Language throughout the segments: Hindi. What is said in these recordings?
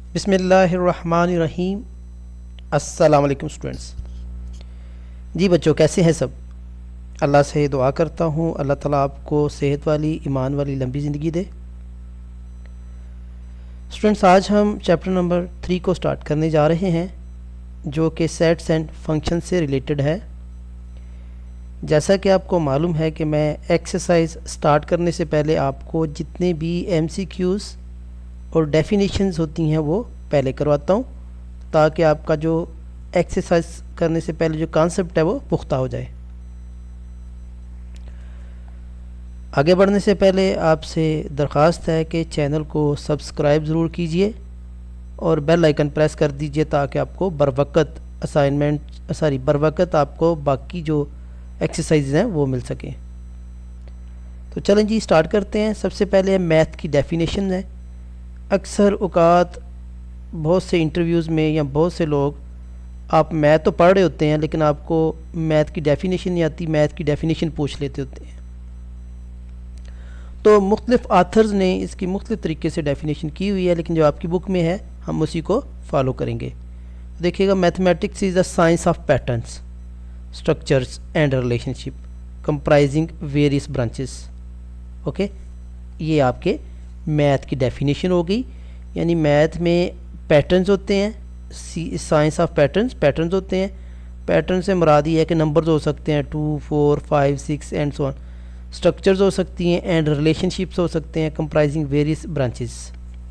बिस्मिल्लाहिर्रहमानिर्रहीम। अस्सलाम वालेकुम स्टूडेंट्स। जी बच्चों, कैसे हैं सब? अल्लाह से दुआ करता हूँ अल्लाह ताला आपको सेहत वाली, ईमान वाली लंबी ज़िंदगी दे। स्टूडेंट्स, आज हम चैप्टर नंबर 3 को स्टार्ट करने जा रहे हैं, जो कि सेट्स एंड फंक्शन से रिलेटेड है। जैसा कि आपको मालूम है कि मैं एक्सरसाइज स्टार्ट करने से पहले आपको जितने भी MCQs और डेफिनेशंस होती हैं वो पहले करवाता हूँ, ताकि आपका जो एक्सरसाइज करने से पहले जो कॉन्सेप्ट है वो पुख्ता हो जाए। आगे बढ़ने से पहले आपसे दरख्वास्त है कि चैनल को सब्सक्राइब ज़रूर कीजिए और बेल आइकन प्रेस कर दीजिए, ताकि आपको बर वक्त आपको बाकी जो एक्सरसाइज हैं वो मिल सकें। तो चलें जी, स्टार्ट करते हैं। सबसे पहले मैथ की डेफिनेशन है। अक्सर औकात बहुत से इंटरव्यूज़ में या बहुत से लोग, आप मैथ तो पढ़ रहे होते हैं लेकिन आपको मैथ की डेफिनेशन नहीं आती, मैथ की डेफिनेशन पूछ लेते होते हैं। तो मुख्तलिफ़ आथर्स ने इसकी मुख्तलिफ़ तरीके से डेफिनेशन की हुई है, लेकिन जो आपकी बुक में है हम उसी को फॉलो करेंगे। देखिएगा, mathematics is the science of patterns, structures and relationship comprising various branches. Okay, ये आपके मैथ की डेफिनेशन हो गई। यानी मैथ में पैटर्न्स होते हैं, साइंस ऑफ पैटर्न्स होते हैं। पैटर्न से मुराद ये है कि नंबर्स हो सकते हैं 2, 4, 5, 6 एंड सो ऑन। स्ट्रक्चर्स हो सकती हैं एंड रिलेशनशिप्स हो सकते हैं, कंप्राइजिंग वेरियस ब्रांचेस,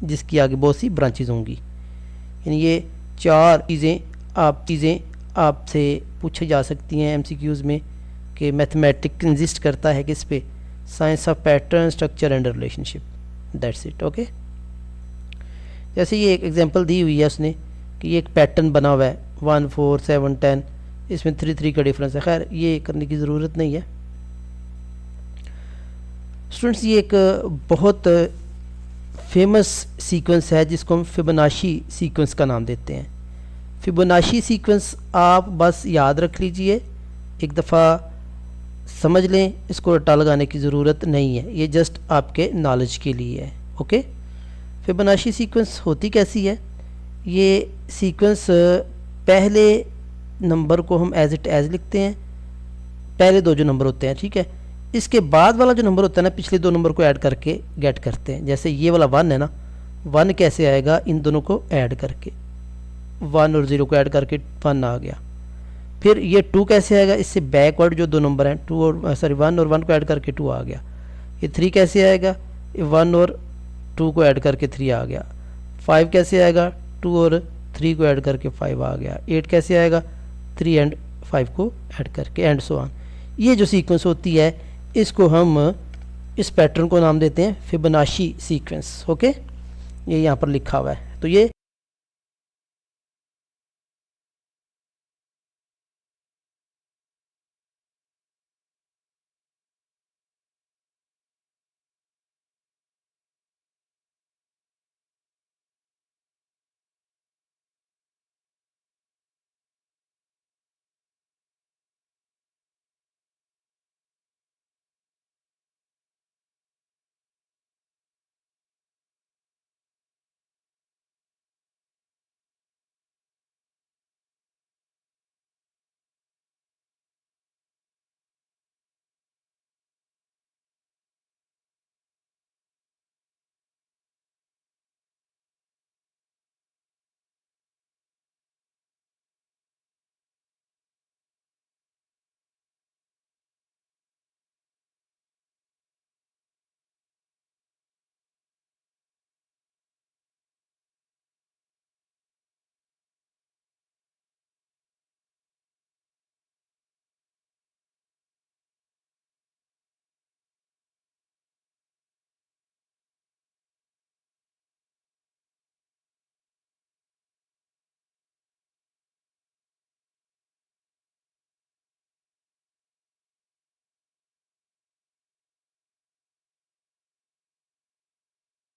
जिसकी आगे बहुत सी ब्रांचेस होंगी। यानी ये चार चीज़ें आपसे पूछी जा सकती हैं MCQs में कि मैथमेटिक्स कंसिस्ट करता है किस पे? Science of pattern, structure and relationship. That's it. Okay, जैसे ये एक एग्जांपल दी हुई है उसने कि ये एक पैटर्न बना हुआ है 1, 4, 7, 10, इसमें 3, 3 का डिफरेंस है। खैर, ये करने की ज़रूरत नहीं है स्टूडेंट्स। ये एक बहुत फेमस सीक्वेंस है जिसको हम फिबोनाची सीक्वेंस का नाम देते हैं। फिबोनाची सीक्वेंस आप बस याद रख लीजिए, एक दफ़ा समझ लें, इसको रट्टा लगाने की ज़रूरत नहीं है, ये जस्ट आपके नॉलेज के लिए है। ओके, फिबोनाची सीक्वेंस होती कैसी है? ये सीक्वेंस पहले नंबर को हम एज इट एज लिखते हैं, पहले दो जो नंबर होते हैं, ठीक है। इसके बाद वाला जो नंबर होता है ना, पिछले दो नंबर को ऐड करके गेट करते हैं। जैसे ये वाला 1 है ना, 1 कैसे आएगा? इन दोनों को ऐड करके, 1 और 0 को ऐड करके 1 आ गया। फिर ये 2 कैसे आएगा? इससे बैकवर्ड जो दो नंबर हैं 1 और 1 को ऐड करके 2 आ गया। ये 3 कैसे आएगा? 1 और 2 को ऐड करके 3 आ गया। 5 कैसे आएगा? 2 और 3 को ऐड करके 5 आ गया। 8 कैसे आएगा? 3 एंड 5 को ऐड करके, एंड सो ऑन। ये जो सीक्वेंस होती है, इसको हम इस पैटर्न को नाम देते हैं फिबोनाची सीक्वेंस। ओके, ये यहाँ पर लिखा हुआ है। तो ये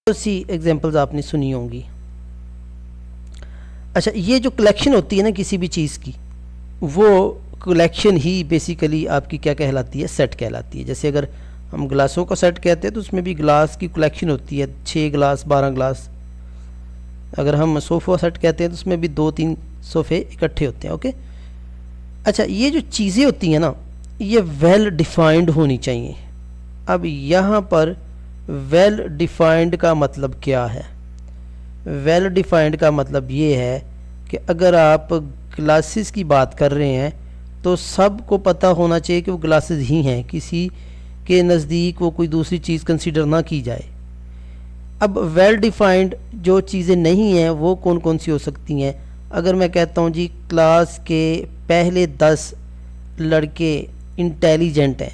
सी एग्जांपल्स आपने सुनी होंगी। अच्छा, ये जो कलेक्शन होती है ना किसी भी चीज़ की, वो कलेक्शन ही बेसिकली आपकी क्या कहलाती है? सेट कहलाती है। जैसे अगर हम ग्लासों का सेट कहते हैं तो उसमें भी ग्लास की कलेक्शन होती है, 6 ग्लास, 12 ग्लास। अगर हम सोफ़ा सेट कहते हैं तो उसमें भी 2-3 सोफ़े इकट्ठे होते हैं। ओके, अच्छा, ये जो चीज़ें होती हैं ना, ये वेल डिफाइंड होनी चाहिए। अब यहाँ पर वेल डिफाइंड का मतलब क्या है? वेल डिफाइंड का मतलब ये है कि अगर आप ग्लासेस की बात कर रहे हैं तो सबको पता होना चाहिए कि वो ग्लासेस ही हैं, किसी के नज़दीक वो कोई दूसरी चीज़ कंसीडर ना की जाए। अब वेल डिफाइंड जो चीज़ें नहीं हैं वो कौन कौन सी हो सकती हैं? अगर मैं कहता हूँ जी क्लास के पहले 10 लड़के इंटेलिजेंट हैं,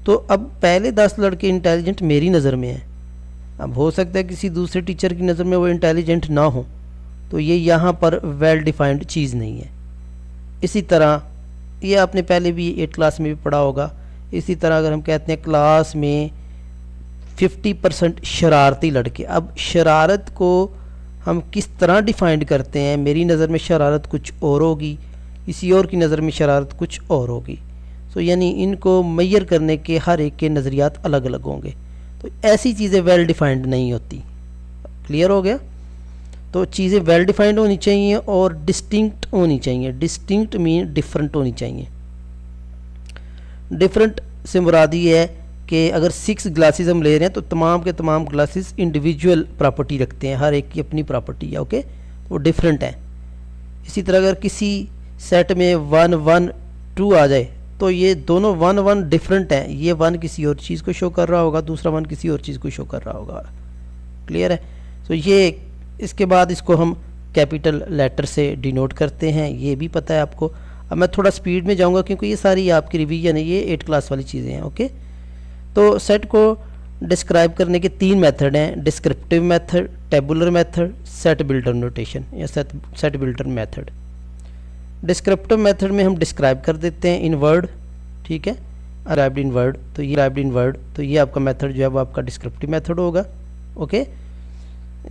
तो अब पहले 10 लड़के इंटेलिजेंट मेरी नज़र में हैं। अब हो सकता है किसी दूसरे टीचर की नज़र में वो इंटेलिजेंट ना हो, तो ये यहाँ पर वेल डिफाइंड चीज़ नहीं है। इसी तरह ये आपने पहले भी 8 क्लास में भी पढ़ा होगा। इसी तरह अगर हम कहते हैं क्लास में 50% शरारती लड़के, अब शरारत को हम किस तरह डिफाइंड करते हैं? मेरी नज़र में शरारत कुछ और होगी, किसी और की नज़र में शरारत कुछ और होगी। सो यानी इनको मेजर करने के हर एक के नज़रियात अलग अलग होंगे, तो ऐसी चीज़ें वेल डिफाइंड नहीं होती। क्लियर हो गया? तो चीज़ें वेल डिफाइंड होनी चाहिए और डिस्टिंक्ट होनी चाहिए। डिस्टिंक्ट मीन डिफरेंट होनी चाहिए। डिफरेंट से मुराद ये है कि अगर 6 ग्लासेस हम ले रहे हैं तो तमाम के तमाम ग्लासेस इंडिविजुअल प्रॉपर्टी रखते हैं, हर एक की अपनी प्रॉपर्टी है। ओके, वो डिफरेंट है। इसी तरह अगर किसी सेट में 1 1 2 आ जाए तो ये दोनों 1 1 डिफरेंट हैं। ये 1 किसी और चीज़ को शो कर रहा होगा, दूसरा 1 किसी और चीज़ को शो कर रहा होगा। क्लियर है? तो ये इसके बाद इसको हम कैपिटल लेटर से डिनोट करते हैं, ये भी पता है आपको। अब मैं थोड़ा स्पीड में जाऊंगा क्योंकि ये सारी आपकी रिवीजन है, ये 8 क्लास वाली चीज़ें हैं। ओके, तो सेट को डिस्क्राइब करने के 3 मेथड हैं, descriptive method, tabular method, set builder notation या set builder method. Descriptive method में हम डिस्क्राइब कर देते हैं इन वर्ड, ठीक है, अराइव्ड इन वर्ड, तो ये अराइव्ड इन वर्ड, तो ये आपका मेथड जो है वो आपका डिस्क्रिप्टिव मेथड होगा। ओके,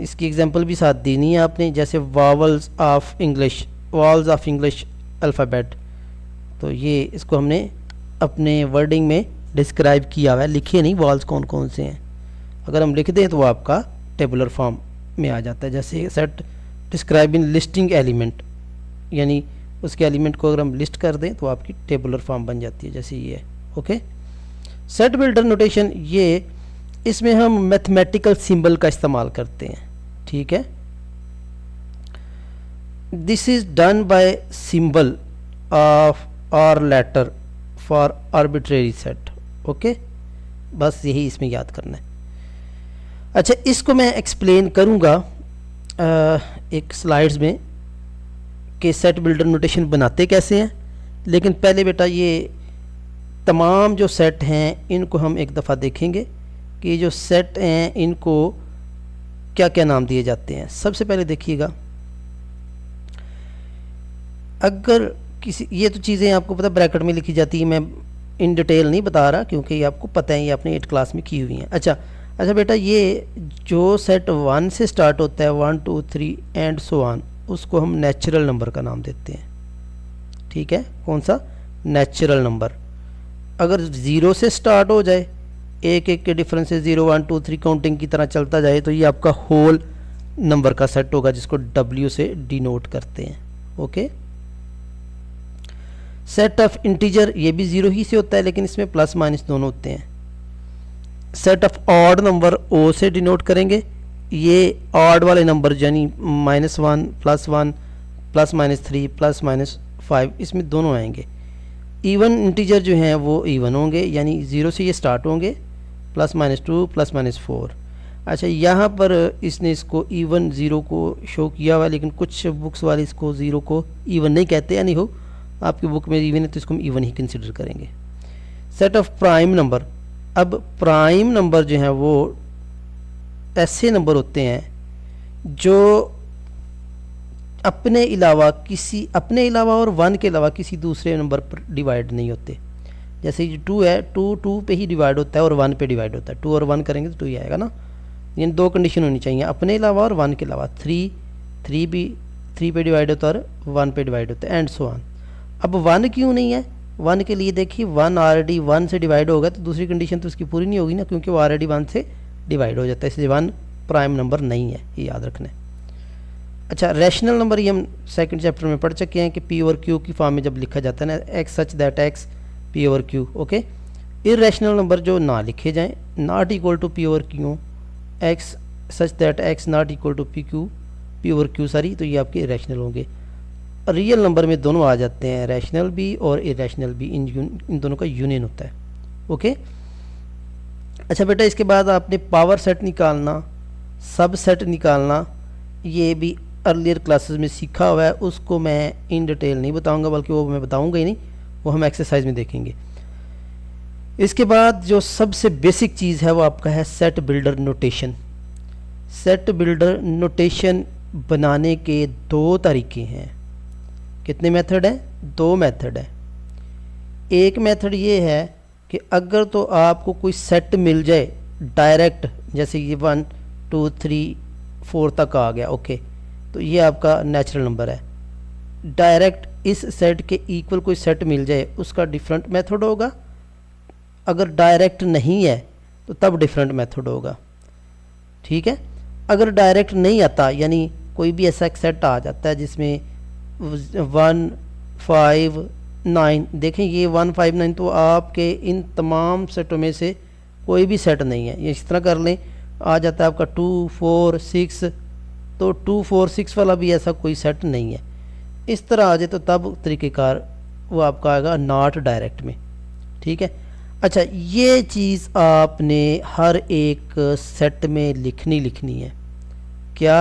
इसकी एग्जांपल भी साथ देनी है आपने, जैसे vowels of English, vowels of English alphabet, तो ये इसको हमने अपने वर्डिंग में डिस्क्राइब किया हुआ है, लिखे नहीं वावल्स कौन कौन से हैं। अगर हम लिख दें तो वो आपका टेबुलर फॉर्म में आ जाता है। जैसे set describe in listing element, यानी उसके एलिमेंट को अगर हम लिस्ट कर दें तो आपकी टेबुलर फॉर्म बन जाती है, जैसे ये है। ओके, सेट बिल्डर नोटेशन, ये इसमें हम मैथमेटिकल सिंबल का इस्तेमाल करते हैं, ठीक है। This is done by symbol of और letter for arbitrary set. Okay, बस यही इसमें याद करना है। अच्छा, इसको मैं एक्सप्लेन करूँगा एक स्लाइड्स में कि सेट बिल्डर नोटेशन बनाते कैसे हैं, लेकिन पहले बेटा ये तमाम जो सेट हैं इनको हम एक दफ़ा देखेंगे कि जो सेट हैं इनको क्या क्या नाम दिए जाते हैं। सबसे पहले देखिएगा, अगर किसी, ये तो चीज़ें आपको पता ब्रैकेट में लिखी जाती है, मैं इन डिटेल नहीं बता रहा क्योंकि ये आपको पता है, ये आपने 8 क्लास में की हुई हैं। अच्छा बेटा, ये जो सेट 1 से स्टार्ट होता है, 1 2 3 एंड सो ऑन, उसको हम नेचुरल नंबर का नाम देते हैं, ठीक है। कौन सा? Natural number. अगर 0 से स्टार्ट हो जाए, एक एक के डिफरेंस से 0 1 2 3 काउंटिंग की तरह चलता जाए, तो ये आपका होल नंबर का सेट होगा जिसको W से डिनोट करते हैं। ओके, सेट ऑफ इंटीजर, ये भी 0 ही से होता है लेकिन इसमें प्लस माइनस दोनों होते हैं। Set of odd number O से डिनोट करेंगे, ये ऑड वाले नंबर यानी -1 +1 ±3 ±5 इसमें दोनों आएंगे। इवन इंटीजर जो हैं वो इवन होंगे, यानी 0 से ये स्टार्ट होंगे, +-2 +-4। अच्छा, यहाँ पर इसने इसको इवन 0 को शो किया हुआ है, लेकिन कुछ बुक्स वाले इसको 0 को इवन नहीं कहते, यानी हो आपकी बुक में इवन है तो इसको हम इवन ही कंसिडर करेंगे। सेट ऑफ प्राइम नंबर, अब प्राइम नंबर जो है वो ऐसे नंबर होते हैं जो अपने अलावा और 1 के अलावा किसी दूसरे नंबर पर डिवाइड नहीं होते। जैसे ये 2 है, 2 पे ही डिवाइड होता है और 1 पे डिवाइड होता है। 2 और 1 करेंगे तो 2 ही आएगा ना। यानी 2 कंडीशन होनी चाहिए, अपने अलावा और 1 के अलावा। 3 भी 3 पे डिवाइड होता है और 1 पे डिवाइड होता है, एंड सो ऑन। अब 1 क्यों नहीं है? 1 के लिए देखिए, 1 ऑलरेडी 1 से डिवाइड होगा तो दूसरी कंडीशन तो उसकी पूरी नहीं होगी ना, क्योंकि वो ऑलरेडी 1 से डिवाइड हो जाता है, इसलिए 1 प्राइम नंबर नहीं है, ये याद रखना है। अच्छा, रैशनल नंबर ये हम सेकंड चैप्टर में पढ़ चुके हैं कि पी ओवर क्यू की फॉर्म में जब लिखा जाता है ना, X such that X P over Q, okay. Irrational number जो ना लिखे जाएं, not equal to P over Q, X such that X not equal to P over Q सारी, तो ये आपके इरेशनल होंगे। रियल नंबर में दोनों आ जाते हैं, रैशनल भी और इरेशनल भी, इन दोनों का यूनियन होता है, ओके। अच्छा बेटा, इसके बाद आपने पावर सेट निकालना, सब सेट निकालना, ये भी अर्लियर क्लासेस में सीखा हुआ है, उसको मैं इन डिटेल नहीं बताऊंगा, बल्कि वो मैं बताऊंगा ही नहीं, वो हम एक्सरसाइज में देखेंगे। इसके बाद जो सबसे बेसिक चीज़ है वो आपका है set builder notation. Set builder notation बनाने के दो तरीके हैं। कितने मेथड हैं? दो मेथड है। एक मेथड ये है कि अगर तो आपको कोई सेट मिल जाए डायरेक्ट, जैसे ये 1 2 3 4 तक आ गया, ओके, तो ये आपका नेचुरल नंबर है। डायरेक्ट इस सेट के इक्वल कोई सेट मिल जाए, उसका डिफरेंट मेथड होगा। अगर डायरेक्ट नहीं है तो तब डिफरेंट मेथड होगा, ठीक है। अगर डायरेक्ट नहीं आता, यानी कोई भी ऐसा एक सेट आ जाता है जिसमें 1 5 9, देखें ये 1 5 9 तो आपके इन तमाम सेटों में से कोई भी सेट नहीं है। ये इस तरह कर लें, आ जाता है आपका 2 4 6, तो 2 4 6 वाला भी ऐसा कोई सेट नहीं है। इस तरह आ जाए तो तब तरीक़ेकार वो आपका आएगा नॉट डायरेक्ट में, ठीक है। अच्छा, ये चीज़ आपने हर एक सेट में लिखनी है। क्या?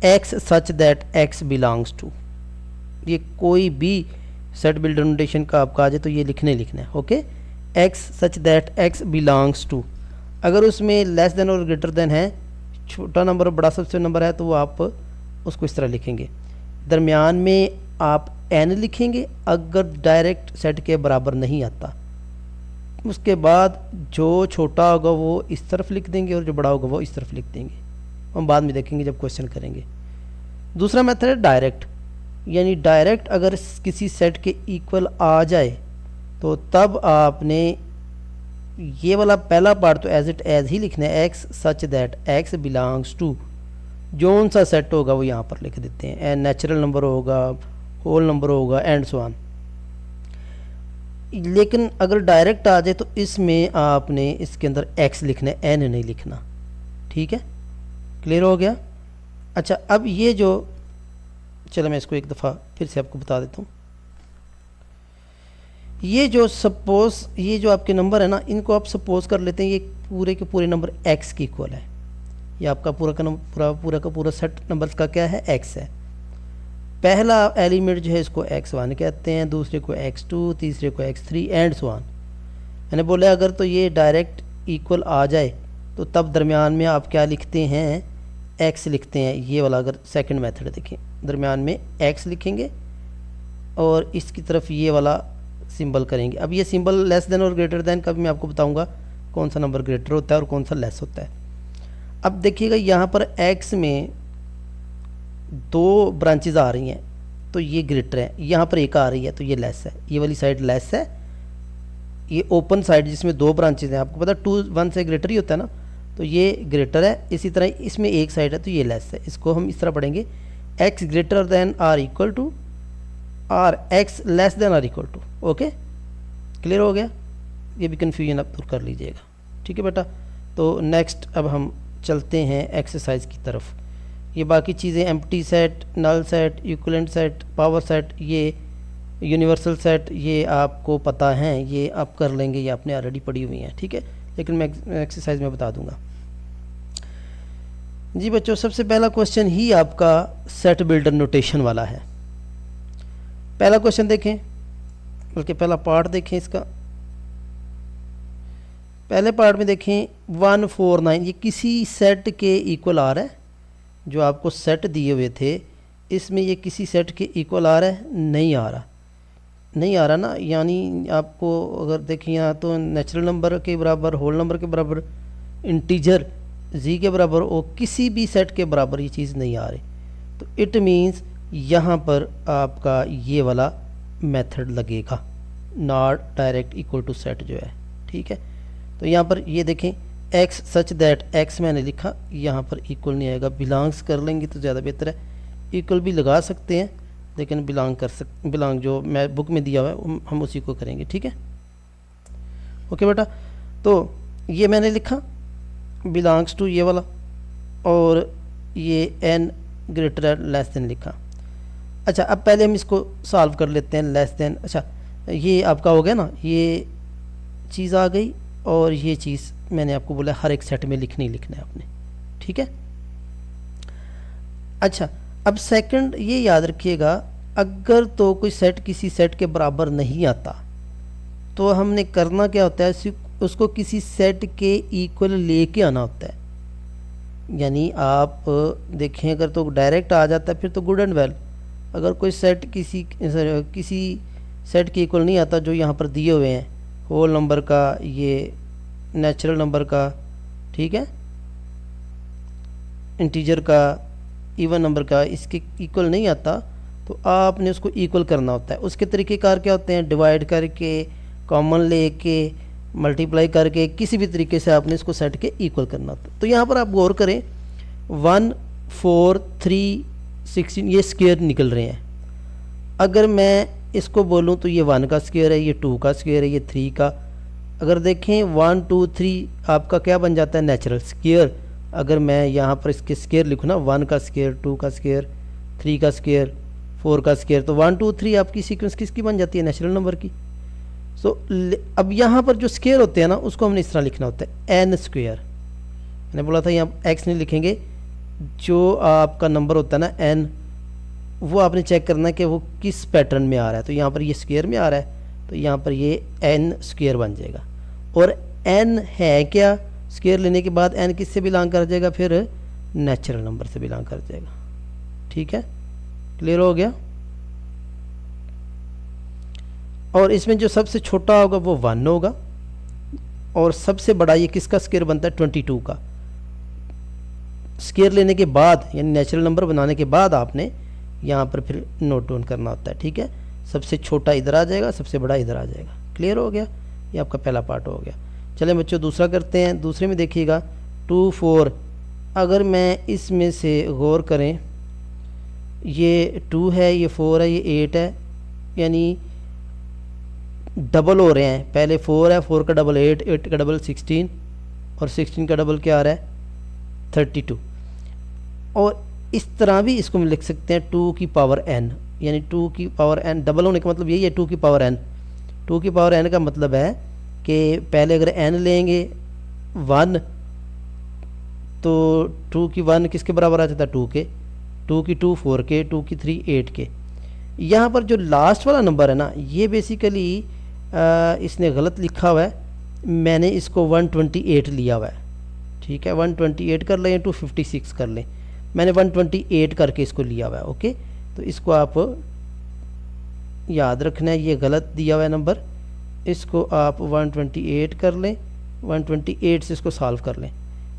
X such that X belongs to, ये कोई भी सेट बिल्डर नोटेशन का आपका आ जाए तो ये लिखना है, okay. X such that X belongs to, अगर उसमें लेस देन और ग्रेटर देन है, छोटा नंबर और बड़ा सबसे नंबर है, तो वो आप उसको इस तरह लिखेंगे। दरमियान में आप एन लिखेंगे अगर डायरेक्ट सेट के बराबर नहीं आता। उसके बाद जो छोटा होगा वो इस तरफ लिख देंगे और जो बड़ा होगा वो इस तरफ लिख देंगे। हम बाद में देखेंगे जब क्वेश्चन करेंगे। दूसरा मेथड है डायरेक्ट, यानी डायरेक्ट अगर किसी सेट के इक्वल आ जाए तो तब आपने ये वाला पहला पार्ट तो एज इट एज ही लिखना है, X such that X belongs to, जोन सा सेट होगा वो यहाँ पर लिख देते हैं। एंड नेचुरल नंबर होगा, होल नंबर होगा, एंड सो ऑन। लेकिन अगर डायरेक्ट आ जाए तो इसमें आपने इसके अंदर एक्स लिखना है, एन नहीं लिखना, ठीक है। क्लियर हो गया? अच्छा, अब ये जो, चलो मैं इसको एक दफ़ा फिर से आपको बता देता हूँ। ये जो सपोज, ये जो आपके नंबर है ना, इनको आप सपोज कर लेते हैं ये पूरे के पूरे नंबर एक्स के इक्वल है। ये आपका पूरा का पूरा सेट नंबर्स का क्या है? एक्स है। पहला एलिमेंट जो है इसको x1 कहते हैं, दूसरे को x2, तीसरे को x3, एंड सो ऑन। मैंने बोला अगर तो ये डायरेक्ट इक्वल आ जाए तो तब दरमियान में आप क्या लिखते हैं? x लिखते हैं। ये वाला अगर सेकंड मेथड देखें, दरमियान में x लिखेंगे और इसकी तरफ ये वाला सिंबल करेंगे। अब ये सिंबल लेस देन और ग्रेटर देन का भी मैं आपको बताऊंगा कौन सा नंबर ग्रेटर होता है और कौन सा लेस होता है। अब देखिएगा यहाँ पर x में दो ब्रांचेज आ रही हैं तो ये ग्रेटर है, यहाँ पर एक आ रही है तो ये लेस है, ये वाली साइड लेस है। ये ओपन साइड जिसमें दो ब्रांचेज हैं, आपको पता 2 1 से ग्रेटर ही होता है ना, तो ये ग्रेटर है। इसी तरह इसमें एक साइड है तो ये लेस है। इसको हम इस तरह पढ़ेंगे, X greater than or equal to or X less than or equal to. Okay, clear हो गया? ये भी कन्फ्यूजन आप दूर कर लीजिएगा, ठीक है बेटा। तो नेक्स्ट अब हम चलते हैं एक्सरसाइज की तरफ। ये बाकी चीज़ें empty set, null set, equivalent set, power set, ये यूनिवर्सल सेट, ये आपको पता है, ये आप कर लेंगे, ये आपने ऑलरेडी पढ़ी हुई हैं, ठीक है। लेकिन मैं एक्सरसाइज में बता दूंगा। जी बच्चों, सबसे पहला क्वेश्चन ही आपका सेट बिल्डर नोटेशन वाला है। पहला क्वेश्चन देखें, बल्कि पहला पार्ट देखें इसका। पहले पार्ट में देखें 1 4 9, ये किसी सेट के इक्वल आ रहा है। जो आपको सेट दिए हुए थे इसमें ये किसी सेट के इक्वल आ रहा है? नहीं आ रहा ना, यानी आपको अगर देखें यहाँ तो नेचुरल नंबर के बराबर, होल नंबर के बराबर, इंटीजर जी के बराबर और किसी भी सेट के बराबर ये चीज़ नहीं आ रही। तो इट मीन्स यहाँ पर आपका ये वाला मेथड लगेगा, not direct equal to set जो है, ठीक है। तो यहाँ पर ये देखें, एक्स सच दैट एक्स मैंने लिखा, यहाँ पर इक्वल नहीं आएगा, बिलोंग्स कर लेंगे तो ज़्यादा बेहतर है। इक्वल भी लगा सकते हैं, लेकिन बिलोंग जो मैं बुक में दिया हुआ है हम उसी को करेंगे, ठीक है। ओके बेटा, तो ये मैंने लिखा बिलोंग्स टू ये वाला, और ये n ग्रेटर लेस देन लिखा। अच्छा, अब पहले हम इसको सॉल्व कर लेते हैं। लेस देन, अच्छा ये आपका हो गया ना, ये चीज़ आ गई, और ये चीज़ मैंने आपको बोला हर एक सेट में लिखना ही लिखना है आपने, ठीक है। अच्छा, अब सेकंड ये याद रखिएगा, अगर तो कोई सेट किसी सेट के बराबर नहीं आता तो हमने करना क्या होता है, उसको किसी सेट के इक्वल लेके आना होता है। यानी आप देखें, अगर तो डायरेक्ट आ जाता है फिर तो गुड एंड वेल। अगर कोई सेट किसी सेट के इक्वल नहीं आता, जो यहाँ पर दिए हुए हैं, होल नंबर का, ये नेचुरल नंबर का, ठीक है, इंटीजर का, इवन नंबर का, इसके इक्वल नहीं आता, तो आपने उसको इक्वल करना होता है। उसके तरीक़ेकार क्या होते हैं, डिवाइड करके, कॉमन लेके, मल्टीप्लाई करके, किसी भी तरीके से आपने इसको सेट के इक्वल करना होता है। तो यहाँ पर आप गौर करें, 1 4 3 16 ये स्क्वायर निकल रहे हैं। अगर मैं इसको बोलूँ तो ये 1 का स्क्वायर है, ये 2 का स्क्वायर है, ये 3 का। अगर देखें 1 2 3 आपका क्या बन जाता है, नेचुरल स्क्वायर। अगर मैं यहाँ पर इसके स्क्वायर लिखूँ ना, 1 का स्क्वायर, 2 का स्क्वायर, 3 का स्क्वायर, 4 का स्क्वायर, तो 1 2 3 आपकी सीक्वेंस किसकी बन जाती है, नेचुरल नंबर की। सो अब यहाँ पर जो स्क्वायर होते हैं ना, उसको हमने इस तरह लिखना होता है, n स्क्वायर। मैंने बोला था यहाँ x नहीं लिखेंगे, जो आपका नंबर होता है ना n, वो आपने चेक करना है कि वो किस पैटर्न में आ रहा है। तो यहाँ पर ये स्क्वायर में आ रहा है, तो यहाँ पर ये n स्क्वायर बन जाएगा। और n है क्या, स्क्वायर लेने के बाद n किससे बिलोंग कर जाएगा, फिर नेचुरल नंबर से बिलोंग कर जाएगा, ठीक है। क्लियर हो गया। और इसमें जो सबसे छोटा होगा वो 1 होगा, और सबसे बड़ा ये किसका स्क्वायर बनता है, 22 का। स्क्वायर लेने के बाद, यानी नेचुरल नंबर बनाने के बाद आपने यहाँ पर फिर नोट डाउन करना होता है, ठीक है। सबसे छोटा इधर आ जाएगा, सबसे बड़ा इधर आ जाएगा। क्लियर हो गया, ये आपका पहला पार्ट हो गया। चले बच्चों, दूसरा करते हैं। दूसरे में देखिएगा 2 4, अगर मैं इसमें से गौर करें, ये 2 है, ये 4 है, ये 8 है, यानी डबल हो रहे हैं। पहले 4 है, 4 का डबल 8, 8 का डबल 16, और 16 का डबल क्या आ रहा है, 32। और इस तरह भी इसको हम लिख सकते हैं 2 की पावर n, यानी 2 की पावर n, डबल होने का मतलब यही है 2 की पावर n। 2 की पावर n का मतलब है कि पहले अगर n लेंगे 1, तो 2 की 1 किसके बराबर आ जाता है, 2 के, 2 की 2 4 के, 2 की 3 8 के। यहाँ पर जो लास्ट वाला नंबर है ना, ये बेसिकली इसने गलत लिखा हुआ है, मैंने इसको 128 लिया हुआ है, ठीक है। 128 कर लें, 256 कर लें, मैंने 128 करके इसको लिया हुआ है, ओके। तो इसको आप याद रखना है, ये गलत दिया हुआ है नंबर, इसको आप 128 कर लें, 128 से इसको सॉल्व कर लें।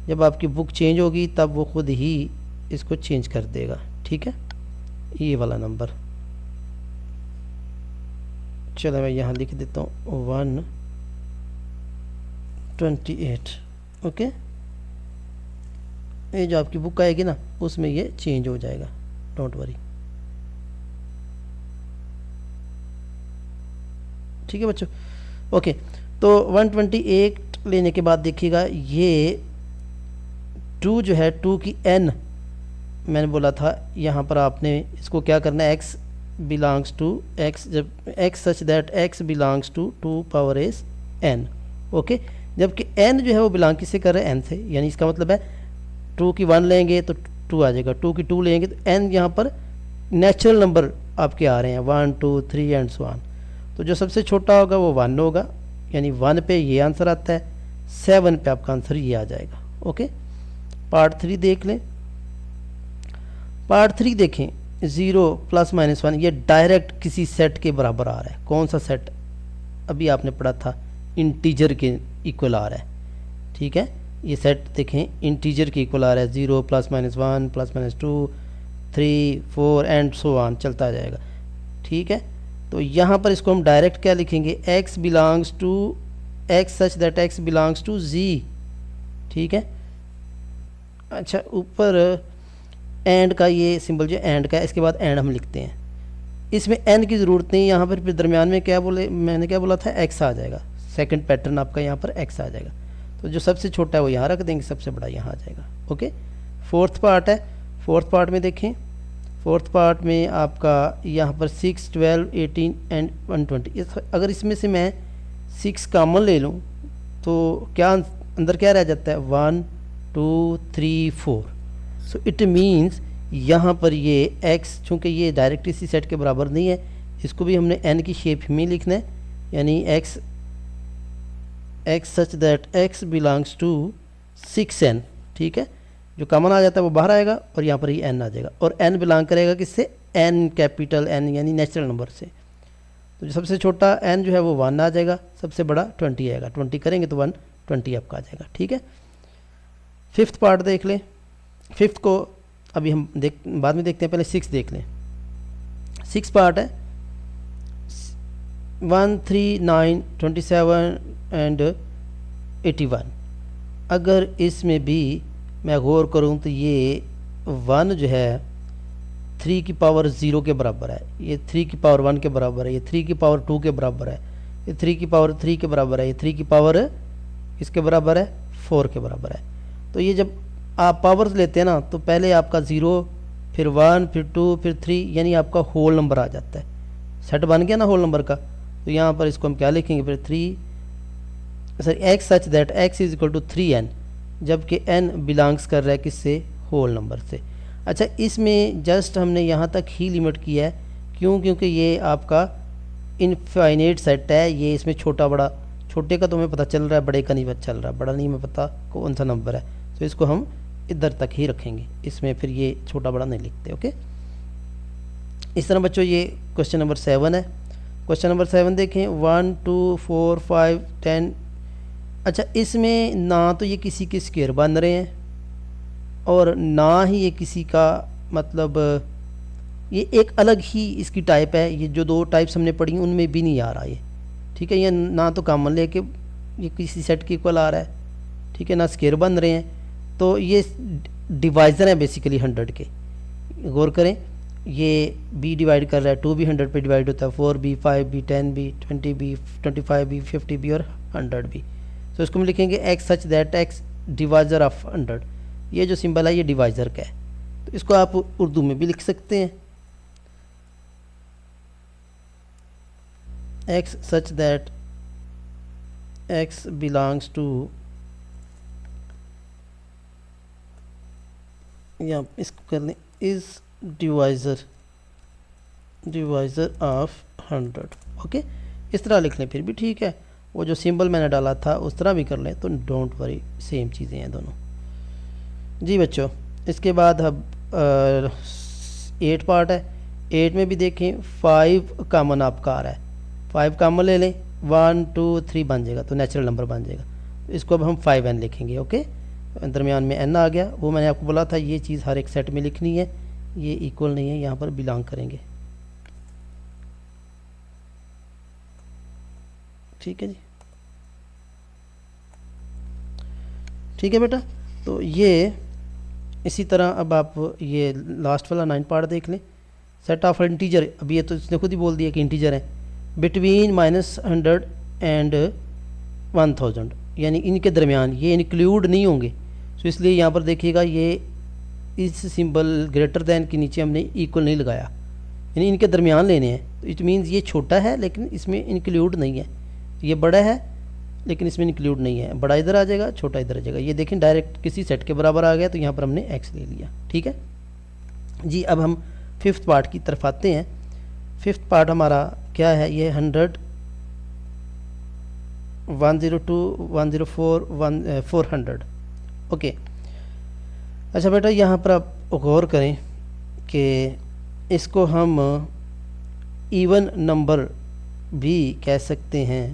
जब आपकी बुक चेंज होगी तब वो खुद ही इसको चेंज कर देगा, ठीक है, ये वाला नंबर। चलो मैं यहाँ लिख देता हूँ 128, ओके। ये जो आपकी बुक आएगी ना, उसमें ये चेंज हो जाएगा, डोंट वरी, ठीक है बच्चों, ओके। तो 128 लेने के बाद देखिएगा, ये 2 जो है, 2 की n, मैंने बोला था यहाँ पर आपने इसको क्या करना है, x बिलोंग्स टू x, जब x such that x belongs to 2 power S n, okay. जबकि n जो है वो बिलोंग किससे कर रहे हैं, n से, यानी इसका मतलब है 2 की 1 लेंगे तो 2 आ जाएगा, 2 की 2 लेंगे तो n यहाँ पर नेचुरल नंबर आपके आ रहे हैं, 1 2 3 एंड सो ऑन। तो जो सबसे छोटा होगा वो 1 होगा, यानी 1 पे ये आंसर आता है, 7 पे आपका आंसर ये आ जाएगा, ओके। पार्ट 3 देख लें। पार्ट 3 देखें, 0 ± 1, ये डायरेक्ट किसी सेट के बराबर आ रहा है। कौन सा सेट, अभी आपने पढ़ा था, इंटीजर के इक्वल आ रहा है, ठीक है। ये सेट देखें इंटीजर के इक्वल आ रहा है, 0 ± 1 ± 2 3 4 एंड सो ऑन चलता जाएगा, ठीक है। तो यहाँ पर इसको हम डायरेक्ट क्या लिखेंगे, x belongs to x such that x belongs to z, ठीक है। अच्छा, ऊपर एंड का ये सिंबल जो एंड का है, इसके बाद एंड हम लिखते हैं। इसमें एन की ज़रूरत नहीं, यहाँ पर फिर दरमियान में क्या बोले, मैंने क्या बोला था, एक्स आ जाएगा। सेकंड पैटर्न आपका यहाँ पर एक्स आ जाएगा। तो जो सबसे छोटा है वो यहाँ रख देंगे, सबसे बड़ा यहाँ आ जाएगा। ओके, फोर्थ पार्ट है। फोर्थ पार्ट में देखें, फोर्थ पार्ट में आपका यहाँ पर 6, 12, 18 एंड 120। अगर इसमें से मैं 6 कॉमन ले लूँ तो क्या अंदर क्या रह जाता है, 1, 2, 3, 4। सो इट मीन्स यहाँ पर ये x, चूँकि ये डायरेक्ट इसी सेट के बराबर नहीं है, इसको भी हमने n की शेप में लिखना है, यानी x such that x belongs to 6n। ठीक है, जो कॉमन आ जाता है वो बाहर आएगा और यहाँ पर ही n आ जाएगा, और n बिलोंग करेगा किससे, n कैपिटल n यानी नेचुरल नंबर से। तो जो सबसे छोटा n जो है वो 1 आ जाएगा, सबसे बड़ा 20 आएगा। 20 करेंगे तो 120 आपका आ जाएगा। ठीक है, फिफ्थ पार्ट देख लें। फिफ्थ को अभी हम बाद में देखते हैं, पहले 6 देख लें। 6 पार्ट है 1, 3, 9, 27 एंड 81। अगर इसमें भी मैं गौर करूं तो ये 1 जो है 3 की पावर 0 के बराबर है, ये 3 की पावर 1 के बराबर है, ये 3 की पावर 2 के बराबर है, ये 3 की पावर 3 के बराबर है, ये 3 की पावर इसके बराबर है 4 के बराबर है। तो ये जब आप पावर्स लेते हैं ना, तो पहले आपका 0, फिर 1, फिर 2, फिर 3, यानी आपका होल नंबर आ जाता है। सेट बन गया ना होल नंबर का। तो यहाँ पर इसको हम क्या लिखेंगे फिर, 3 sir X such that x is equal to 3n, जबकि n बिलोंग्स कर रहा है किससे, होल नंबर से। अच्छा, इसमें जस्ट हमने यहाँ तक ही लिमिट किया है, क्यों, क्योंकि ये आपका इनफाइनाइट सेट है। ये इसमें छोटा बड़ा, छोटे का तो हमें पता चल रहा है, बड़े का नहीं पता चल रहा, बड़ा नहीं हमें पता कौन सा नंबर है, तो इसको हम इधर तक ही रखेंगे, इसमें फिर ये छोटा बड़ा नहीं लिखते। ओके, इस तरह बच्चों ये क्वेश्चन नंबर 7 है। क्वेश्चन नंबर 7 देखें, 1, 2, 4, 5, 10। अच्छा, इसमें ना तो ये किसी के स्क्वायर बन रहे हैं और ना ही ये किसी का, मतलब ये एक अलग ही इसकी टाइप है। ये जो 2 टाइप्स हमने पढ़ी उनमें भी नहीं आ रहा ये। ठीक है, ये ना तो कॉमन लेके ये किसी सेट के इक्वल आ रहा है, ठीक है, ना स्क्वायर बन रहे हैं। तो ये डिवाइज़र है बेसिकली 100 के। गौर करें, ये b डिवाइड कर रहा है, 2 भी 100 पे डिवाइड होता है, 4 भी, 5 भी, 10 भी, 20 भी, 25 भी, 50 भी और 100 भी। तो इसको हम लिखेंगे x such that x divisor of 100। ये जो सिंबल है ये डिवाइज़र का है, तो इसको आप उर्दू में भी लिख सकते हैं, x such that x belongs to, या इसको कर लें, इज डिवाइज़र ऑफ 100। ओके, इस तरह लिख लें फिर भी ठीक है। वो जो सिंबल मैंने डाला था उस तरह भी कर लें, तो डोंट वरी, सेम चीज़ें हैं दोनों। जी बच्चों, इसके बाद अब 8 पार्ट है। 8 में भी देखें 5 कॉमन आपका आ रहा है, 5 कॉमन ले लें, 1, 2, 3 बन जाएगा, तो नेचुरल नंबर बन जाएगा। तो इसको अब हम 5n लिखेंगे। ओके, दरमियान में n आ गया। वो मैंने आपको बोला था ये चीज़ हर एक सेट में लिखनी है, ये इक्वल नहीं है, यहाँ पर बिलोंग करेंगे। ठीक है जी, ठीक है बेटा। तो ये इसी तरह अब आप ये लास्ट वाला 9 पार्ट देख लें। सेट ऑफ इंटीजर, अब ये तो इसने खुद ही बोल दिया कि इंटीजर है, बिटवीन -100 एंड 1000, यानी इनके दरमियान ये इंक्लूड नहीं होंगे। तो इसलिए यहाँ पर देखिएगा ये इस सिंबल ग्रेटर दैन के नीचे हमने इक्वल नहीं लगाया, यानी इनके दरमियान लेने हैं। तो इट मीन्स ये छोटा है लेकिन इसमें इंक्लूड नहीं है, ये बड़ा है लेकिन इसमें इंक्लूड नहीं है, बड़ा इधर आ जाएगा, छोटा इधर आ जाएगा। ये देखें डायरेक्ट किसी सेट के बराबर आ गया, तो यहाँ पर हमने x ले लिया। ठीक है जी, अब हम 5th पार्ट की तरफ आते हैं। 5th पार्ट हमारा क्या है, ये 100, 102, 104, 400। ओके, अच्छा बेटा, यहाँ पर आप गौर करें कि इसको हम इवन नंबर भी कह सकते हैं।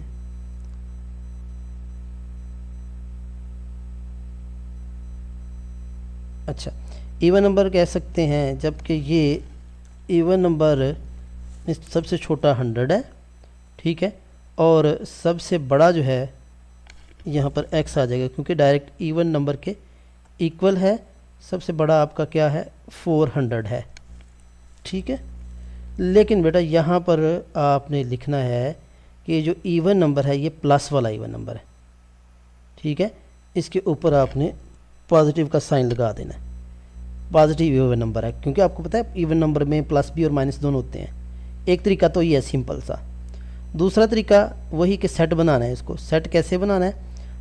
अच्छा, इवन नंबर कह सकते हैं, जबकि ये इवन नंबर सबसे छोटा 100 है, ठीक है, और सबसे बड़ा जो है यहाँ पर x आ जाएगा, क्योंकि डायरेक्ट इवन नंबर के इक्वल है। सबसे बड़ा आपका क्या है, 400 है, ठीक है। लेकिन बेटा यहाँ पर आपने लिखना है कि जो इवन नंबर है ये प्लस वाला इवन नंबर है, ठीक है। इसके ऊपर आपने पॉजिटिव का साइन लगा देना है, पॉजिटिव इवन नंबर है, क्योंकि आपको पता है इवन नंबर में प्लस भी और माइनस दोनों होते हैं। एक तरीका तो ये है सिंपल सा। दूसरा तरीका वही कि सेट बनाना है। इसको सेट कैसे बनाना है,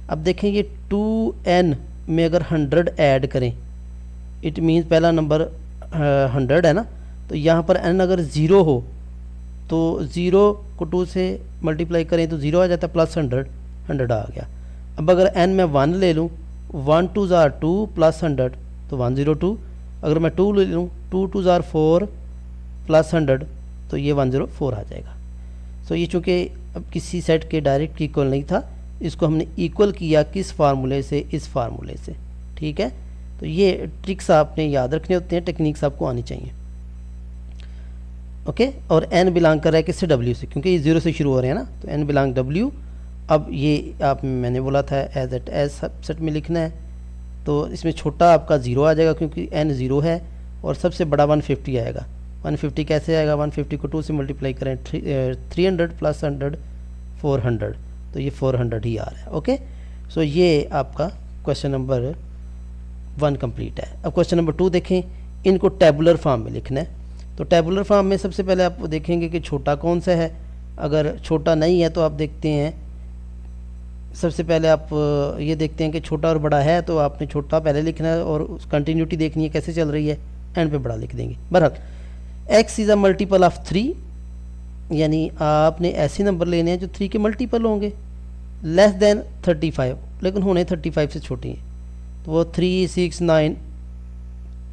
अब देखें ये 2n में अगर 100 ऐड करें, इट मीन्स पहला नंबर 100 है ना, तो यहाँ पर n अगर 0 हो तो 0 को 2 से मल्टीप्लाई करें तो 0 आ जाता है, प्लस 100 आ गया। अब अगर n में 1 ले लूँ, 1 2 ज़ार 2 प्लस 100 तो 102। अगर मैं 2 ले लूँ, 2 2 ज़ार 4 प्लस 100 तो ये 104 आ जाएगा। सो ये चूँकि अब किसी सेट के डायरेक्ट इक्वल नहीं था, इसको हमने इक्वल किया किस फार्मूले से, इस फार्मूले से, ठीक है। तो ये ट्रिक्स आपने याद रखने होते हैं, टेक्निक्स आपको आनी चाहिए, ओके। और n बिलोंग कर रहा है किससे, w से, क्योंकि ये 0 से शुरू हो रहे हैं ना, तो n बिलोंग w। अब ये आप मैंने बोला था एज एट एज सबसेट में लिखना है, तो इसमें छोटा आपका 0 आ जाएगा क्योंकि n 0 है, और सबसे बड़ा 150 आएगा। 150 कैसे आएगा, 150 को 2 से मल्टीप्लाई करें, 300 प्लस 100 400, तो ये 400 ही आ रहा है, ओके। सो ये आपका क्वेश्चन नंबर 1 कंप्लीट है। अब क्वेश्चन नंबर 2 देखें, इनको टेबुलर फॉर्म में लिखना है। तो टेबुलर फॉर्म में सबसे पहले आप देखेंगे कि छोटा कौन सा है। अगर छोटा नहीं है तो आप देखते हैं, सबसे पहले आप ये देखते हैं कि छोटा और बड़ा है, तो आपने छोटा पहले लिखना है और कंटिन्यूटी देखनी है कैसे चल रही है, एंड पे बड़ा लिख देंगे। बहरहाल x is a multiple of 3, यानी आपने ऐसे नंबर लेने हैं जो 3 के मल्टीपल होंगे, लेस देन 35, लेकिन होने 35 से छोटी हैं, तो वो 3 6 9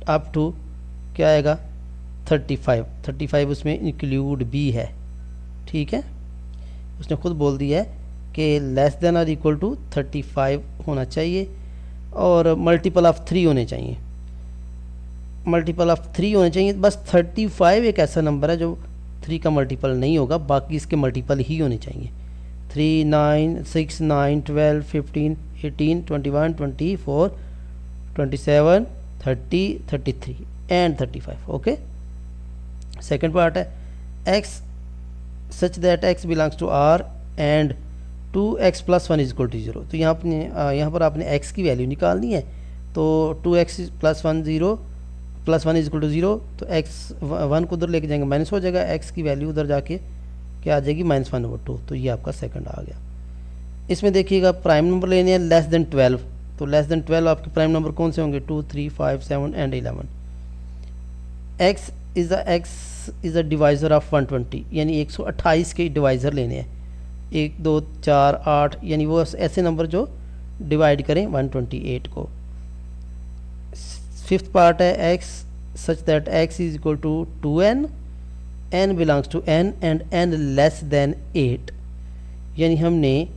अप टू क्या आएगा 35 उसमें इंक्लूड भी है, ठीक है। उसने खुद बोल दिया है कि लेस देन और इक्वल टू 35 होना चाहिए, और मल्टीपल ऑफ 3 होने चाहिए, मल्टीपल ऑफ 3 होने चाहिए। बस 35 एक ऐसा नंबर है जो 3 का मल्टीपल नहीं होगा, बाकी इसके मल्टीपल ही होने चाहिए। 3 9 6 9 12 15 18 21 24 27 30 33 एंड 35, ओके। सेकेंड पार्ट है x such that x belongs to r and 2x plus 1 is equal to 0। तो यहाँ पर आपने x की वैल्यू निकालनी है, तो 2x plus 1 0 plus 1 is equal to 0, तो x 1 को उधर लेके जाएंगे माइनस हो जाएगा, x की वैल्यू उधर जाके क्या आ जाएगी -1/2, तो ये आपका सेकंड आ गया। इसमें देखिएगा प्राइम नंबर लेने हैं लेस देन 12, तो लेस देन 12 आपके प्राइम नंबर कौन से होंगे, 2 3 5 7 and 11। x is a divisor of 120, यानी 128 के डिवाइज़र लेने हैं, 1 2 4 8, यानी वो ऐसे नंबर जो डिवाइड करें 128 को। फिफ्थ पार्ट है x such that x is equal to 2n, n belongs to n and n less than 8, यानी हमने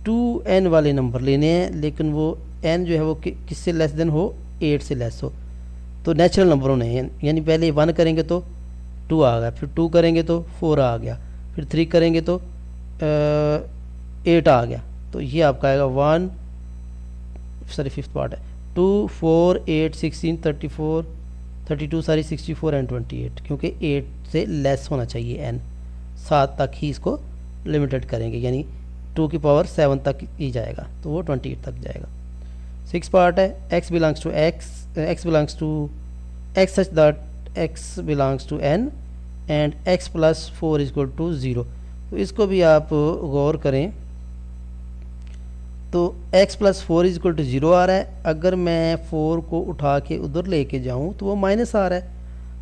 2n वाले नंबर लेने हैं, लेकिन वो n जो है वो किससे लेस देन हो, 8 से लेस हो, तो नेचुरल नंबर होने हैं, यानी पहले 1 करेंगे तो 2 आ गया, फिर 2 करेंगे तो 4 आ गया, फिर 3 करेंगे तो 8 आ गया, तो ये आपका आएगा फिफ्थ पार्ट है 2 4 8 16 34 32 सारी 64 एंड 28, क्योंकि 8 से लेस होना चाहिए n, 7 तक ही इसको लिमिटेड करेंगे, यानी 2 की पावर 7 तक ही जाएगा, तो वो 28 तक जाएगा। 6 पार्ट है x belongs to x such that x belongs to n and x plus 4 is equal to 0, तो इसको भी आप गौर करें, तो x plus 4 is equal to 0 आ रहा है, अगर मैं 4 को उठा के उधर लेके जाऊं तो वो माइनस आ रहा है।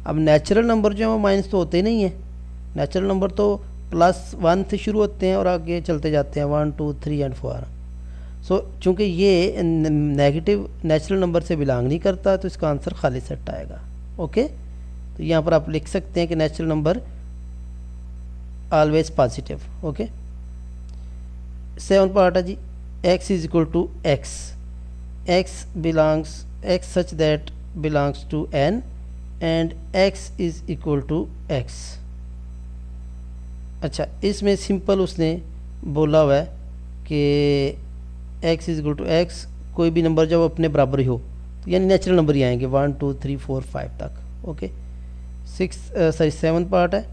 अब नेचुरल नंबर जो है वो माइनस तो होते नहीं है, नेचुरल नंबर तो +1 से शुरू होते हैं और आगे चलते जाते हैं 1 2 3 एंड 4। सो चूँकि ये नेगेटिव नेचुरल नंबर से बिलोंग नहीं करता, तो इसका आंसर खाली सेट आएगा, ओके। तो यहाँ पर आप लिख सकते हैं कि natural number always positive, okay. 7 part है जी, x is equal to x such that belongs to n and x is equal to x। अच्छा, इसमें सिंपल उसने बोला हुआ है कि x is equal to x, कोई भी नंबर जब अपने बराबर ही हो, तो यानी नेचुरल नंबर ही आएंगे 1 2 3 4 5 तक, ओके। 7 पार्ट है,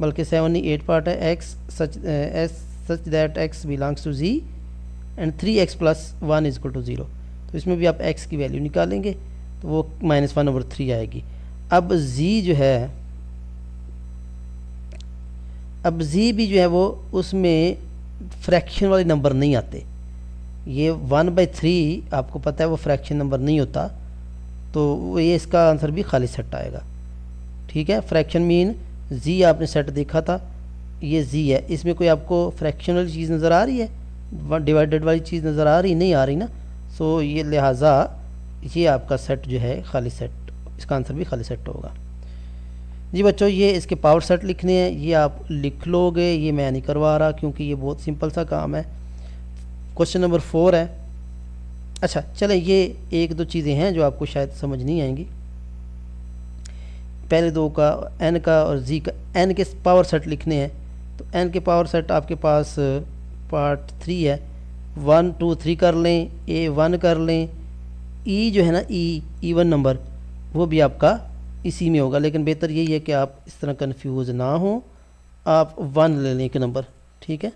बल्कि 7 नहीं 8 पार्ट है। x such that x belongs to z and 3x plus 1 is equal to 0। तो इसमें भी आप x की वैल्यू निकालेंगे तो वो -1/3 आएगी। अब z जो है, अब z भी जो है वो उसमें फ्रैक्शन वाले नंबर नहीं आते। ये 1/3 आपको पता है वो फ्रैक्शन नंबर नहीं होता, तो ये इसका आंसर भी खाली सेट आएगा। ठीक है, फ्रैक्शन मीन z आपने सेट देखा था, ये z है, इसमें कोई आपको फ्रैक्शन वाली चीज़ नज़र आ रही है, डिवाइडेड वाली चीज़ नज़र आ रही नहीं आ रही ना। सो ये लिहाजा ये आपका सेट जो है खाली सेट, इसका आंसर भी खाली सेट होगा। जी बच्चों, ये इसके पावर सेट लिखने हैं, ये आप लिख लोगे, ये मैं नहीं करवा रहा क्योंकि ये बहुत सिंपल सा काम है। क्वेश्चन नंबर 4 है। अच्छा चलें, ये एक दो चीज़ें हैं जो आपको शायद समझ नहीं आएंगी। पहले दो का n का और z का, n के पावर सेट लिखने हैं। तो n के पावर सेट आपके पास पार्ट 3 है, 1 2 3 कर लें, a1 कर लें, e जो है ना इवन नंबर वो भी आपका इसी में होगा, लेकिन बेहतर यही है कि आप इस तरह कंफ्यूज ना हो, आप 1 ले लें एक नंबर। ठीक है,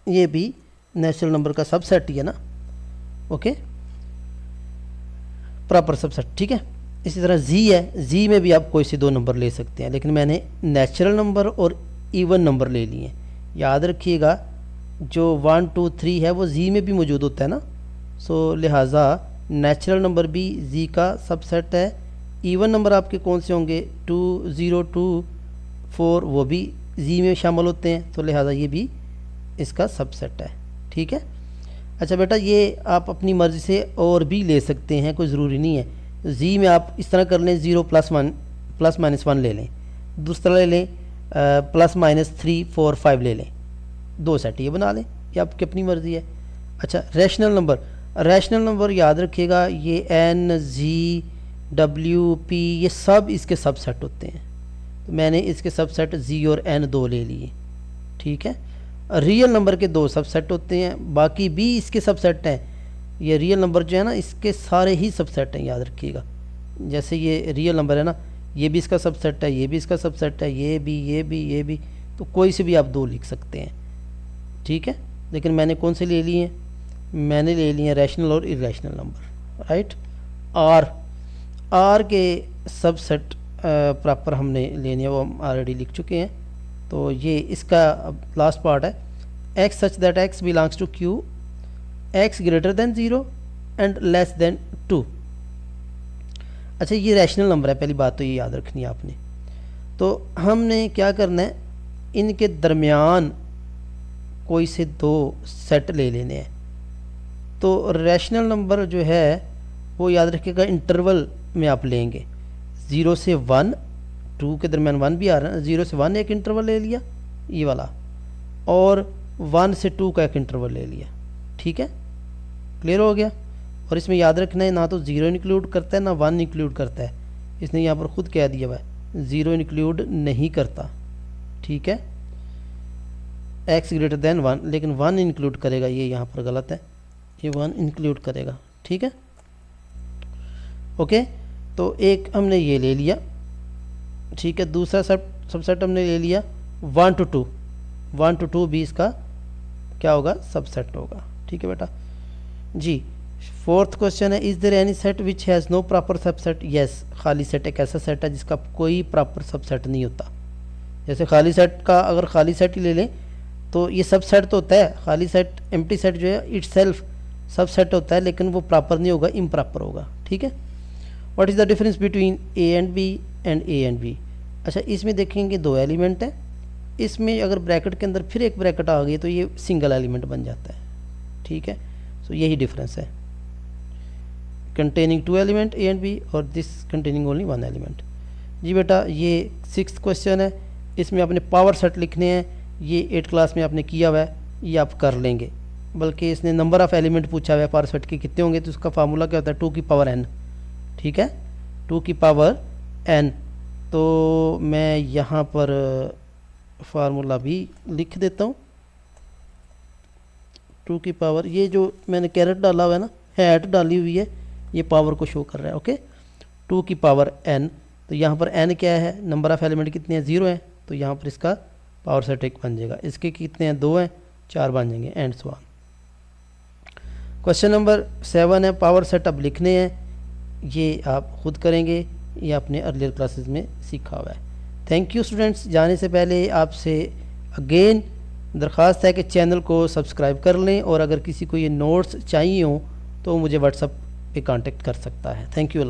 ये भी नेचुरल नंबर का सबसेट ही है ना, ओके, प्रॉपर सबसेट। ठीक है, इसी तरह z है, z में भी आप कोई से 2 नंबर ले सकते हैं, लेकिन मैंने नेचुरल नंबर और इवन नंबर ले लिए। याद रखिएगा जो 1 2 3 है वो z में भी मौजूद होता है ना, सो लिहाजा नेचुरल नंबर भी z का सबसेट है। इवन नंबर आपके कौन से होंगे, 2 0 2 4, वो भी z में शामिल होते हैं, तो लिहाजा ये भी इसका सबसेट है। ठीक है, अच्छा बेटा, ये आप अपनी मर्ज़ी से और भी ले सकते हैं, कोई ज़रूरी नहीं है। z में आप इस तरह कर लें, 0 प्लस माइनस 1 ले लें, दूसरा ले लें +-3 4 5 ले लें, 2 सेट ये बना लें, ये आपकी अपनी मर्ज़ी है। अच्छा, रैशनल नंबर, रैशनल नंबर याद रखिएगा ये n z w p ये सब इसके सबसेट होते हैं, तो मैंने इसके सबसेट z और n 2 ले लिए। ठीक है, रियल नंबर के 2 सबसेट होते हैं, बाकी भी इसके सबसेट हैं। ये रियल नंबर जो है ना इसके सारे ही सबसेट हैं, याद रखिएगा। जैसे ये रियल नंबर है ना, ये भी इसका सबसेट है, ये भी इसका सबसेट है, ये भी ये भी ये भी, तो कोई से भी आप 2 लिख सकते हैं। ठीक है, लेकिन मैंने कौन से ले लिए हैं, मैंने ले लिए रैशनल और इरेशनल नंबर, राइट। आर के सबसेट प्रॉपर हमने लेने वो हम ऑलरेडी लिख चुके हैं, तो ये इसका लास्ट पार्ट है, x such that x belongs to q, x greater than 0 and less than 2। अच्छा, ये रैशनल नंबर है, पहली बात तो ये याद रखनी है आपने। तो हमने क्या करना है, इनके दरमियान कोई से 2 सेट ले लेने हैं। तो रैशनल नंबर जो है वो याद रखिएगा इंटरवल में आप लेंगे, 0 से 1, 2 के दरमियान 1 भी आ रहा है, 0 से 1 एक इंटरवल ले लिया ये वाला, और 1 से 2 का एक इंटरवल ले लिया। ठीक है, क्लियर हो गया। और इसमें याद रखना है ना तो 0 इंक्लूड करता है ना 1 इंक्लूड करता है, इसने यहाँ पर खुद कह दिया हुआ है 0 इंक्लूड नहीं करता। ठीक है, x ग्रेटर देन 1, लेकिन 1 इंक्लूड करेगा, ये यहाँ पर गलत है, ये 1 इंक्लूड करेगा। ठीक है, ओके, तो एक हमने ये ले लिया। ठीक है, दूसरा सबसेट हमने ले लिया 1 to 2, 1 to 2 भी इसका क्या होगा, सबसेट होगा। ठीक है बेटा जी। 4th क्वेश्चन है, is there any set which has no proper subset. Yes, खाली सेट एक ऐसा सेट है जिसका कोई प्रॉपर सबसेट नहीं होता। जैसे खाली सेट का अगर खाली सेट ही ले लें तो ये सबसेट तो होता है, खाली सेट एम्प्टी सेट जो है इटसेल्फ सबसेट होता है, लेकिन वो प्रॉपर नहीं होगा, इम्प्रॉपर होगा। ठीक है, what is the difference between A and B and A and B. अच्छा, इसमें देखेंगे 2 एलिमेंट हैं, इसमें अगर ब्रैकेट के अंदर फिर एक ब्रैकेट आ गई तो ये सिंगल एलिमेंट बन जाता है। ठीक है, सो यही डिफरेंस है, containing 2 element A and B और दिस कंटेनिंग ओनली 1 एलिमेंट। जी बेटा, ये 6th क्वेश्चन है, इसमें आपने पावर सेट लिखने हैं, ये 8th क्लास में आपने किया हुआ है, ये आप कर लेंगे। बल्कि इसने नंबर ऑफ़ एलिमेंट पूछा हुआ है पावर सेट के कितने होंगे, तो उसका फार्मूला क्या होता है, 2 की पावर n। ठीक है, 2 की पावर n, तो मैं यहाँ पर फार्मूला भी लिख देता हूँ, 2 की पावर, ये जो मैंने कैरेट डाला हुआ है ना, हैट डाली हुई है, ये पावर को शो कर रहा है। ओके, 2 की पावर n, तो यहाँ पर n क्या है, नंबर ऑफ़ एलिमेंट कितने हैं, 0 हैं, तो यहाँ पर इसका पावर सेट 1 बन जाएगा। इसके कितने हैं, 2 हैं, 4 बन जाएंगे and so on. Question number 7 है, पावर सेट अब लिखने हैं, ये आप खुद करेंगे, ये आपने अर्लियर क्लासेस में सीखा हुआ है। Thank you students. जाने से पहले आपसे अगेन दरख्वास्त है कि चैनल को सब्सक्राइब कर लें, और अगर किसी को ये नोट्स चाहिए हों तो मुझे व्हाट्सएप पे कांटेक्ट कर सकता है। Thank you.